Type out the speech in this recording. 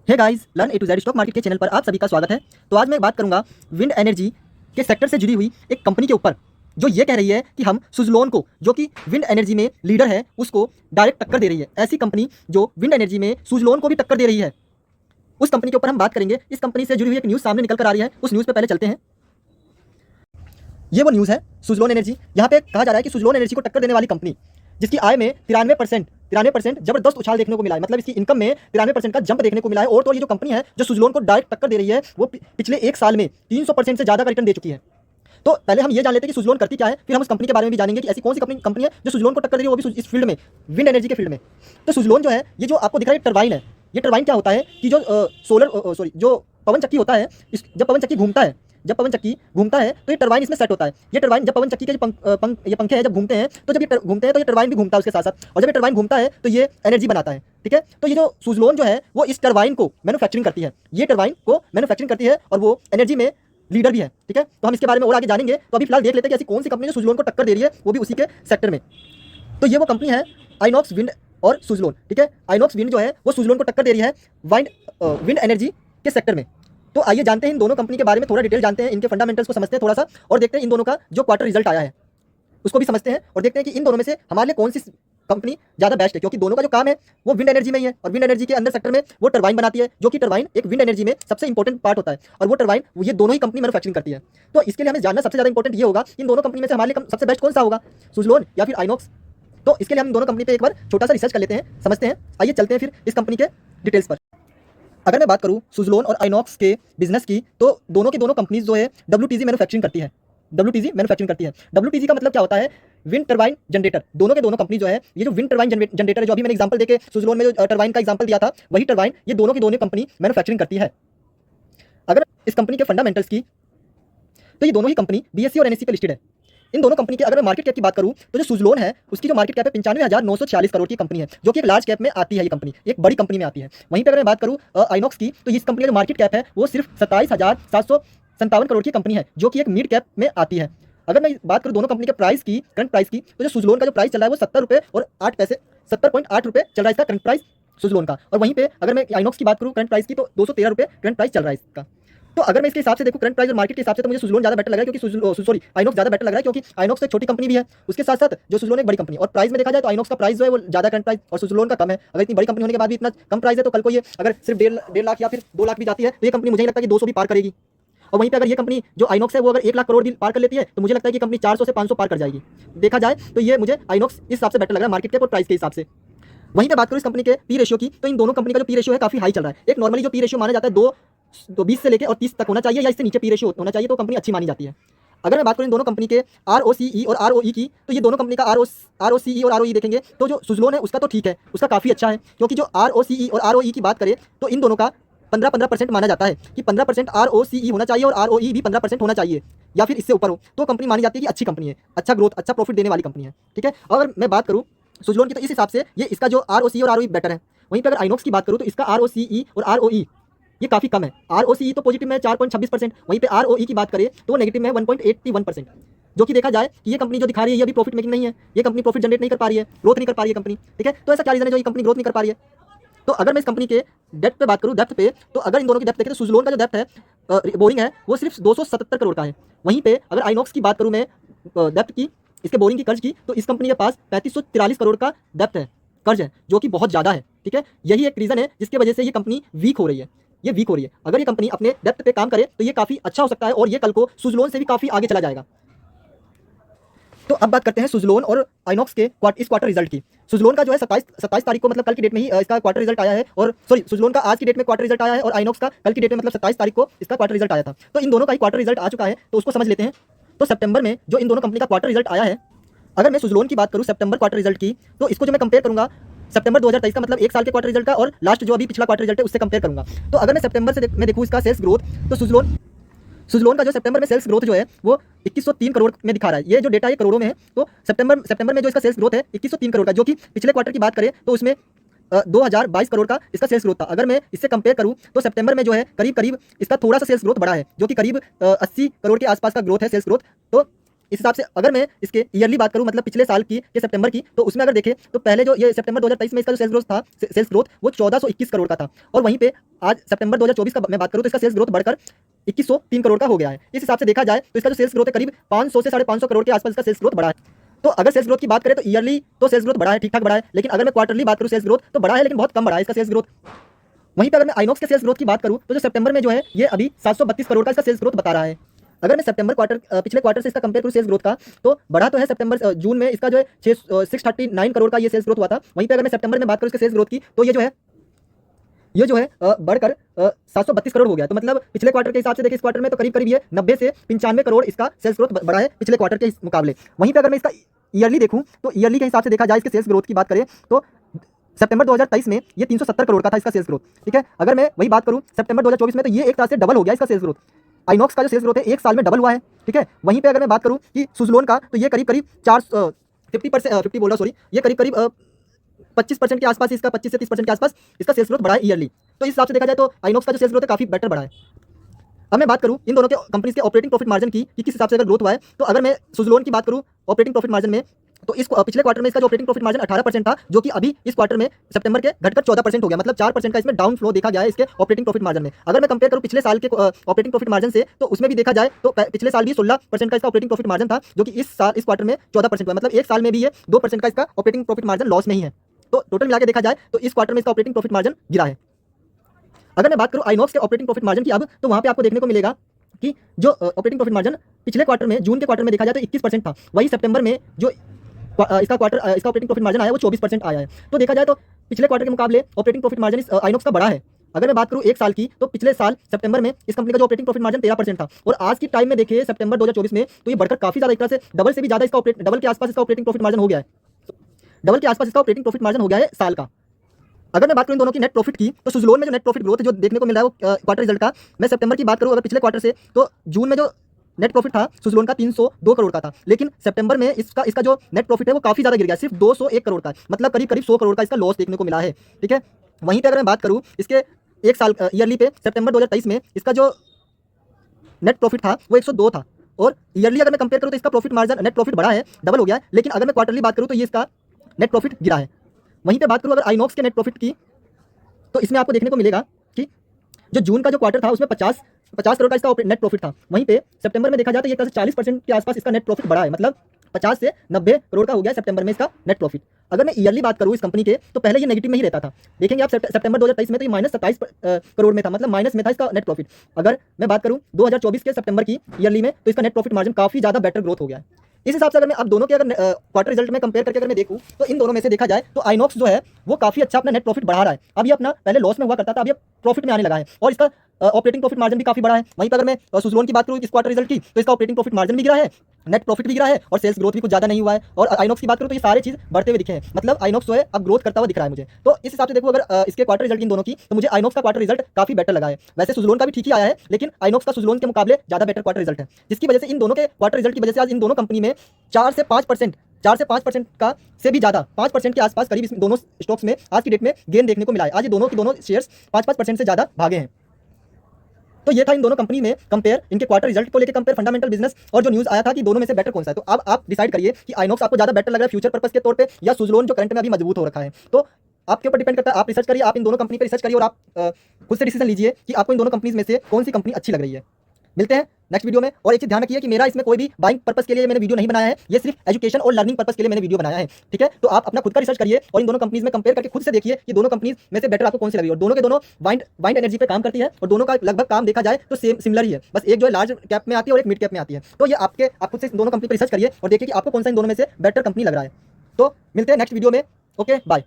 Hey guys, learn A to Z stock market के channel पर आप सभी का स्वागत है। तो आज मैं बात करूंगा विंड एनर्जी के सेक्टर से जुड़ी हुई एक कंपनी के ऊपर जो ये कह रही है कि हम सुजलोन को, जो कि विंड एनर्जी में लीडर है, उसको डायरेक्ट टक्कर दे रही है। ऐसी कंपनी जो विंड एनर्जी में सुजलोन को भी टक्कर दे रही है, उस कंपनी के ऊपर हम बात करेंगे। इस कंपनी से जुड़ी हुई एक न्यूज़ सामने निकल कर आ रही है, उस न्यूज़ पे पहले चलते हैं। ये वो न्यूज़ है सुजलोन एनर्जी। यहाँ पे कहा जा रहा है कि सुजलोन एनर्जी को टक्कर देने वाली कंपनी जिसकी आय में 93% जबरदस्त उछाल देखने को मिला है, मतलब इसकी इनकम में 93% का जंप देखने को मिला है। और तो ये जो कंपनी है जो सुजलोन को डायरेक्ट टक्कर दे रही है, वो पिछले एक साल में 300% से ज़्यादा का रिटर्न दे चुकी है। तो पहले हम ये जान लेते हैं कि सुजलोन करती क्या है, फिर हम उस कंपनी के बारे में भी जानेंगे कि ऐसी कौन सी कंपनी है जो सुजलोन को टक्कर दे रही है, वो भी इस फील्ड में, विंड एनर्जी के फील्ड में। तो सुजलोन जो है, ये जो आपको दिख रहा है टरबाइन है, ये टरबाइन क्या होता है कि जो जो पवन चक्की होता है, जब पवन चक्की घूमता है तो ये टरबाइन इसमें सेट होता है। ये टरबाइन जब पवन चक्की के ये पंखे हैं जब घूमते हैं, तो जब ये घूमते हैं तो ये टरबाइन भी घूमता है उसके साथ साथ, और जब ये टरबाइन घूमता है तो ये एनर्जी बनाता है। ठीक है, तो ये जो सुजलोन जो है वो इस टरबाइन को मैन्युफैक्चरिंग करती है, ये टरबाइन को मैन्युफैक्चरिंग करती है और वो एनर्जी में लीडर भी है। ठीक है, तो हम इसके बारे में और आगे जानेंगे। तो अभी फिलहाल देख लेते हैं कि ऐसी कौन सी कंपनी जो सुजलोन को टक्कर दे रही है, वो भी उसी के सेक्टर में। तो ये वो कंपनी है आइनॉक्स विंड और सुजलोन। ठीक है, आइनॉक्स विंड जो है वो सुजलोन को टक्कर दे रही है विंड एनर्जी के सेक्टर में। तो आइए जानते हैं इन दोनों कंपनी के बारे में, थोड़ा डिटेल जानते हैं, इनके फंडामेंटल्स को समझते हैं थोड़ा सा, और देखते हैं इन दोनों का जो क्वार्टर रिजल्ट आया है उसको भी समझते हैं, और देखते हैं कि इन दोनों में से हमारे लिए कौन सी कंपनी ज़्यादा बेस्ट है, क्योंकि दोनों का जो काम है वो विंड एनर्जी में ही है, और विंड एनर्जी के अंदर सेक्टर में वो टरबाइन बनाती है, जो कि टरबाइन एक विंड एनर्जी में सबसे इंपॉर्टेंट पार्ट होता है, और वो टरबाइन ये दोनों ही कंपनी मैन्युफैक्चरिंग करती है। तो इसके लिए हमें जानना सबसे ज़्यादा इंपॉर्टेंट ये होगा कि इन दोनों कंपनी में से हमारे लिए सबसे बेस्ट कौन सा होगा, सुजलोन या फिर आइनॉक्स। तो इसके लिए हम दोनों कंपनी पे एक बार छोटा सा रिसर्च कर लेते हैं, समझते हैं। आइए चलते हैं फिर इस कंपनी के डिटेल्स पर। अगर मैं बात करूं सुजलोन और आइनॉक्स के बिजनेस की, तो दोनों की दोनों कंपनीज जो है WTG मैन्युफैक्चरिंग करती है। WTG का मतलब क्या होता है, विंड टरबाइन जनरेटर। दोनों के दोनों कंपनी जो है, ये जो विंड टरबाइन जनरेटर है, जो अभी मैंने एग्जांपल देके सुजलोन में जो टरबाइन का एग्जांपल दिया था, वही टरबाइन ये दोनों की दोनों कंपनी मैन्युफैक्चरिंग करती है। अगर इस कंपनी के फंडामेंटल्स की, तो ये दोनों ही कंपनी BSE और NSE पे लिस्टेड है। इन दोनों कंपनी की अगर मैं मार्केट कैप की बात करूं, तो जो सुजलोन है उसकी जो मार्केट कैप है 95,946 करोड़ की कंपनी है, जो कि एक लार्ज कैप में आती है, ये कंपनी एक बड़ी कंपनी में आती है। वहीं पर अगर मैं बात करूं आइनॉक्स की, तो इस कंपनी का जो मार्केट कैप है वो सिर्फ 27,757 करोड़ की कंपनी है, जो कि एक मिड कैप में आती है। अगर मैं बात करूं दोनों कंपनी के प्राइस की, करंट प्राइस की, तो जो सुजलोन का जो प्राइस चल रहा है वो 70.8 रुपये चल रहा है इसका करंट प्राइस सुजलोन का। और वहीं पे अगर मैं आइनॉक्स की बात करूं करंट प्राइस की, तो 213 रुपये करंट प्राइस चल रहा है इसका। तो अगर मैं इसके हिसाब से देखूं करंट प्राइस और मार्केट के हिसाब से, तो मुझे सुजलोन ज़्यादा बेटर लग रहा है, क्योंकि आइनॉक्स ज़्यादा बेटर लग रहा है, क्योंकि आइनॉक्स एक छोटी कंपनी भी है, उसके साथ साथ जो सुजलोन एक बड़ी कंपनी। और प्राइस में देखा जाए तो आइनॉक्स का प्राइस जो है वो ज़्यादा करंट प्राइस और सुजलोन का कम है। अगर इतनी बड़ी कंपनी होने के बाद भी इतना कम प्राइस है, तो कल को ये अगर सिर्फ 1.5 लाख या फिर 2 लाख भी जाती है, तो ये कंपनी मुझे नहीं लगता कि 200 भी पार करेगी। और वहीं पे अगर ये कंपनी जो आइनॉक्स है वो अगर 1 लाख करोड़ भी पार कर लेती है, तो मुझे लगता है कि कंपनी 400 से 500 पार कर जाएगी। देखा जाए तो ये मुझे आइनॉक्स इस हिसाब से बेटर लग रहा है मार्केट के और प्राइस के हिसाब से। वहीं पे बात करूं इस कंपनी के पी रेशियो की, तो इन दोनों कंपनी का जो पी रेशियो है काफी हाई चल रहा है। एक नॉर्मली जो पी रेशियो माना जाता है 20 से लेकर और 30 तक होना चाहिए, या इससे नीचे पी रेशियो होना चाहिए, तो कंपनी अच्छी मानी जाती है। अगर मैं बात करूं इन दोनों कंपनी के ROCE और ROE की, तो ये दोनों कंपनी का ROCE और ROE देखेंगे तो जो सुजलोन है उसका तो ठीक है, उसका काफ़ी अच्छा है, क्योंकि जो ROCE और ROE की बात करें तो इन दोनों का 15% माना जाता है कि 15% ROCE होना चाहिए और ROE भी 15% होना चाहिए, या फिर इससे ऊपर हो, तो कंपनी मानी जाती है कि अच्छी कंपनी है, अच्छा ग्रोथ, अच्छा प्रॉफिट देने वाली कंपनी है। ठीक है, अगर मैं बात करूँ सुजलोन की, तो इस हिसाब से ये इसका जो ROCE और ROE बेटर है। वहीं पर अगर आइनॉक्स की बात करूँ तो इसका ROCE और ROE ये काफ़ी कम है। ROCE तो पॉजिटिव में है 4.26%, वहीं पे ROE की बात करें तो वो नेगेटिव में है 1.81%, जो कि देखा जाए कि ये कंपनी जो दिखा रही है ये अभी प्रॉफिट मेकिंग नहीं है, ये कंपनी प्रॉफिट जनरेट नहीं कर पा रही है, ग्रोथ नहीं कर पा रही है कंपनी। ठीक है, तो ऐसा क्या रीज़न है जो ये कंपनी ग्रोथ नहीं कर पा रही है। तो अगर मैं इस कंपनी के डेप्थ पे बात करूँ, डेप्थ पे, तो अगर इन दोनों की डेप्थ देखें तो सुजलोन का जो डेप्थ है बोरिंग है वो सिर्फ 277 करोड़ का है। वहीं पे अगर आइनॉक्स की बात करूँ मैं डेप्थ की, इसके बोरिंग की कर्ज की, तो इस कंपनी के पास 3543 करोड़ का डेप्थ है, कर्ज है, जो कि बहुत ज़्यादा है। ठीक है, यही एक रीज़न है जिसकी वजह से ये कंपनी वीक हो रही है, ये वीक हो रही है। अगर ये कंपनी अपने डेप्थ पे काम करे तो ये काफ़ी अच्छा हो सकता है, और ये कल को सुजलोन से भी काफ़ी आगे चला जाएगा। तो अब बात करते हैं सुजलोन और आइनॉक्स के इस क्वार्टर रिजल्ट की। सुजलोन का जो है 27 तारीख को, मतलब कल की डेट में ही इसका क्वार्टर रिजल्ट आया है, और सुजलोन का आज की डेट में क्वार्टर रिजल्ट आया है, और आइनॉक्स का कल की डेट में मतलब 27 तारीख को इसका क्वार्टर रिजल्ट आया था। तो इन दोनों का ही क्वार्टर रिजल्ट आ चुका है, तो उसको समझ लेते हैं। तो सितंबर में जो इन दोनों कंपनी का क्वार्टर रिजल्ट आया है, अगर मैं सुजलोन की बात करूँ सितंबर क्वार्टर रिजल्ट की, तो इसको जो मैं कंपेयर करूँगा सितंबर 2023 का, मतलब एक साल के क्वार्टर रिजल्ट का, और लास्ट जो अभी पिछला क्वार्टर रिजल्ट है उससे कंपेयर करूँगा। तो अगर मैं सितंबर से मैं देखूँ इसका सेल्स ग्रोथ, तो सुजलोन का जो सितंबर में सेल्स ग्रोथ जो है वो 2103 करोड़ में दिखा रहा है। ये जो डेटा है करोड़ों में है, तो सितंबर में जो इसका सेल्स ग्रोथ है 2103 करोड़ का, जो कि पिछले क्वार्टर की बात करें तो उसमें 2022 करोड़ का इसका सेल्स ग्रोथ था। अगर मैं इससे कंपेयर करूं तो सितंबर में जो है करीब इसका थोड़ा सा सेल्स ग्रोथ बढ़ा है, जो कि करीब 80 करोड़ के आसपास का ग्रोथ है, सेल्स ग्रोथ। तो इस हिसाब से अगर मैं इसके ईयरली बात करूं, मतलब पिछले साल की के सितंबर की, तो उसमें अगर देखें तो पहले जो ये सितंबर 2023 में इसका जो सेल्स ग्रोथ था, सेल्स ग्रोथ वो 1421 करोड़ का था, और वहीं पे आज सितंबर 2024 का मैं बात करूं तो इसका सेल्स ग्रोथ बढ़कर 2103 करोड़ का हो गया है। इस हिसाब से देखा जाए तो इसका जो सेल्स ग्रोथ है करीब 500 से 550 करोड़ के आसपास इसका सेल्स ग्रोथ बढ़ा है। तो अगर सेल्स ग्रोथ की बात करें तो ईयरली तो सेल्स ग्रोथ बढ़ा है, ठीक ठाक बढ़ा है, लेकिन अगर मैं क्वार्टरली बात करूं सेल्स ग्रोथ तो बढ़ा है लेकिन बहुत कम बढ़ा है इसका सेल्स ग्रोथ। वहीं पे अगर मैं आइनॉक्स के सेल्स ग्रोथ की बात करूं तो जो सितंबर में जो है ये अभी 732 करोड़ का इसका सेल्स ग्रोथ बता रहा है। अगर मैं सितंबर क्वार्टर पिछले क्वार्टर से इसका कंपेयर करूं सेल्स ग्रोथ का, तो बढ़ा तो है सितंबर जून में इसका जो है 639 करोड़ का ये सेल्स ग्रोथ हुआ था। वहीं पे अगर मैं सितंबर में बात करूं इसके सेल्स ग्रोथ की तो ये जो है बढ़कर 732 करोड़ हो गया। तो मतलब पिछले क्वार्टर के हिसाब से देखिए इस क्वार्टर में तो करीब करीब ये 90 से 95 करोड़ इसका सेल्स ग्रोथ बढ़ा है पिछले क्वार्टर के मुकाबले। वहीं पे अगर मैं इसका ईयरली देखूं तो ईयरली के हिसाब से देखा जाए इसके सेल्स ग्रोथ की बात करें तो सितंबर 2023 में ये 370 करोड़ का था इसका सेल्स ग्रोथ, ठीक है। अगर मैं वही बात करूं सितंबर 2024 में तो ये एक तरह से डबल हो गया इसका सेल्स ग्रोथ। आइनॉक्स का जो सेल्स ग्रोथ है एक साल में डबल हुआ है, ठीक है। वहीं पे अगर मैं बात करूं कि सुज़लोन का तो ये करीब करीब 50% बोल रहा सॉरी, ये करीब करीब 25% के आसपास इसका 25 से 30% के आसपास इसका सेल्स ग्रोथ बढ़ा है ईयरली। तो इस हिसाब से देखा जाए तो आइनॉक्स का जो सेल्स ग्रोथ है काफी बेटर बढ़ा है। अब मैं बात करूं इन दोनों के कंपनीज के ऑपरेटिंग प्रॉफिट मार्जिन की कि किस हिसाब से अगर ग्रोथ हुआ है, तो अगर मैं सुज़लोन की बात करूं ऑपरेटिंग प्रॉफिट मार्जिन में, तो इस पिछले क्वार्टर में इसका जो ऑपरेटिंग प्रॉफिट मार्जिन 18% था, जो कि अभी इस क्वार्टर में सितंबर के घटकर 14% हो गया, मतलब 4% का इसमें डाउन फ्लो देखा गया है इसके ऑपरेटिंग प्रॉफिट मार्जिन में। अगर मैं कंपेयर करूं पिछले साल के ऑपरेटिंग प्रॉफिट मार्जिन से, तो उसमें भी देखा जाए तो पिछले साल भी 16% का इसका ऑपरेटिंग प्रॉफिट मार्जिन था, जो कि इस क्वार्टर में 14% हुआ, मतलब एक साल में भी ये 2% का इसका ऑपरेटिंग प्रॉफिट मार्जिन लॉस नहीं है। तो टोटल मिला के देखा जाए तो इस क्वार्टर में इसका ऑपरेटिंग प्रॉफिट मार्जिन गिरा है। अगर मैं बात करूं आइनॉक्स के ऑपरेटिंग प्रॉफिट मार्जिन की अब, तो वहां पे आपको देखने को मिलेगा कि जो ऑपरेटिंग प्रॉफिट मार्जिन पिछले क्वार्टर में जून के क्वार्टर में देखा जाए तो 21% था, वही सितंबर में जो इसका ऑपरेटिंग प्रॉफिट मार्जिन आया वो 24% आया है। तो देखा जाए तो पिछले क्वार्टर के मुकाबले ऑपरेटिंग प्रॉफिट मार्जिन इस आइनॉक्स का बढ़ा है। अगर मैं बात करूं एक साल की, तो पिछले साल सितंबर में इस कंपनी का जो ऑपरेटिंग प्रॉफिट मार्जिन 13% था, और आज की टाइम में देखिए सितंबर 2024 में तो ये बढ़कर काफी ज्यादा एक तरह से डबल से भी ज्यादा इसका डबल के आसपास इसका ऑपरेटिंग प्रॉफिट मार्जिन हो गया है। डबल के आसपास इसका ऑपरेटिंग प्रॉफिट मार्जिन हो गया है साल का। अगर मैं बात करूं इन दोनों की नेट प्रॉफिट की, तो सुज़लोन में जो नेट प्रॉफिट ग्रोथ जो देखने को मिल रहा है वो क्वार्टर रिजल्ट का, मैं सितंबर की बात करूं अगर पिछले क्वार्टर से, तो जून में जो नेट प्रॉफिट था सुज़लोन का 302 करोड़ का था, लेकिन सितंबर में इसका जो नेट प्रॉफिट है वो काफी ज्यादा गिर गया, सिर्फ 201 करोड़ का, मतलब करीब करीब 100 करोड़ का इसका लॉस देखने को मिला है, ठीक है। वहीं पर अगर मैं बात करूं इसके एक साल ईयरली पे सितंबर 2023 में इसका जो नेट प्रॉफिट था वो 102 था, और ईयरली अगर मैं कंपेयर करूं तो इसका प्रॉफिट मार्जिन नेट प्रॉफिट बढ़ा है, डबल हो गया है। लेकिन अगर मैं क्वार्टरली बात करूं तो ये इसका नेट प्रॉफिट गिरा है। वहीं पे बात करूं अगर आइनॉक्स के नेट प्रॉफिट की, तो इसमें आपको देखने को मिलेगा कि जो जून का जो क्वार्टर था उसमें 50 करोड़ का इसका नेट प्रॉफिट था, वहीं पे सितंबर में देखा जाए तो ये 40% के आसपास इसका नेट प्रॉफिट बढ़ा है, मतलब 50 से 90 करोड़ का हो गया सितंबर में इसका नेट प्रॉफिट। अगर मैं ईयरली बात करूं इस कंपनी के, तो पहले ये नेगेटिव में ही रहता था, देखेंगे आप सितंबर 2023 में तो ये -27 करोड़ में था, मतलब माइनस में था इसका नेट प्रॉफिट। अगर मैं बात करूं 2024 के सितंबर की ईयरली में, तो इसका नेट प्रॉफिट मार्जिन काफी ज्यादा बेटर ग्रोथ हो गया है। इस हिसाब से अगर मैं अब दोनों के अगर क्वार्टर रिजल्ट में कंपेयर करके अगर मैं देखूं, तो इन दोनों में से देखा जाए तो आइनॉक्स जो है वो काफी अच्छा अपना नेट प्रॉफिट बढ़ा रहा है। अब ये अपना पहले लॉस में हुआ करता था, अब ये प्रॉफिट में आने लगा है, और इसका ऑपरेटिंग प्रॉफिट मार्जिन भी काफी बड़ा है। वहीं पर अगर मैं सुज़लोन की बात करूं इस क्वार्टर रिजल्ट की, तो इसका ऑपरेटिंग प्रॉफिट मार्जिन भी गिरा है, नेट प्रॉफिट भी गिरा है, और सेल्स ग्रोथ भी कुछ ज्यादा नहीं हुआ है। और आइनॉक्स की बात करूं तो ये सारे चीज बढ़ते हुए दिखे हैं, मतलब आइनॉक्स जो है अब ग्रोथ करता हुआ दिख रहा है मुझे। तो इस हिसाब से देखो अगर इसके क्वार्टर रिजल्ट इन दोनों की, तो मुझे आइनॉक्स का क्वार्टर रिजल्ट काफी बेटर लगा है। वैसे सुज़लोन का भी ठीक ही आया है, लेकिन आइनॉक्स का सुज़लोन के मुकाबले ज्यादा बेटर क्वार्टर रिजल्ट है, जिसकी वजह से इन दोनों के क्वार्टर रिजल्ट की वजह से आज इन दोनों कंपनी में 4 से 5% का से भी ज्यादा 5% के आसपास करीब इस दोनों स्टॉक्स में आज की डेट में गेन देखने को मिला है। आज ये दोनों की दोनों शेयर्स 5% से ज्यादा भागे हैं। तो ये था इन दोनों कंपनी में कंपेयर, इनके क्वार्टर रिजल्ट को लेकर कंपेयर, फंडामेंटल बिजनेस, और जो न्यूज़ आया था कि दोनों में से बेटर कौन सा है। तो अब आप डिसाइड करिए कि आइनॉक्स आपको ज्यादा बेटर लग रहा है फ्यूचर पर्पस के तौर पे, या सुज़लोन जो करंट में अभी मजबूत हो रखा है। तो आपके ऊपर डिपेंड करता है, आप रिसर्च करिए, आप इन दोनों कंपनी पर रिसर्च करिए, और आप खुद से डिसीजन लीजिए कि आपको इन दोनों कंपनीज में से कौन सी कंपनी अच्छी लग रही है। मिलते हैं नेक्स्ट वीडियो में। और एक चीज ध्यान रखिए कि मेरा इसमें कोई भी बाइंग पर्पस के लिए मैंने वीडियो नहीं बनाया है, ये सिर्फ एजुकेशन और लर्निंग पर्पस के लिए मैंने वीडियो बनाया है, ठीक है। तो आप अपना खुद का रिसर्च करिए और इन दोनों कंपनीज में कंपेयर करके खुद से देखिए कि दोनों कंपनीज में से बेटर आपको कौन सी लग रही है। और दोनों के दोनों वाइंड एनर्जी पे काम करती है, और दोनों का लगभग काम देखा जाए तो सेम सिमिलर ही है, बस एक जो है लार्ज कैप में आती है और एक मिड कैप में आती है। तो ये आप खुद से दोनों कंपनी पर रिसर्च करिए और देखिए कि आपको कौन सा इन दोनों में से बेटर कंपनी लग रहा है। तो मिलते हैं नेक्स्ट वीडियो में। Okay, bye.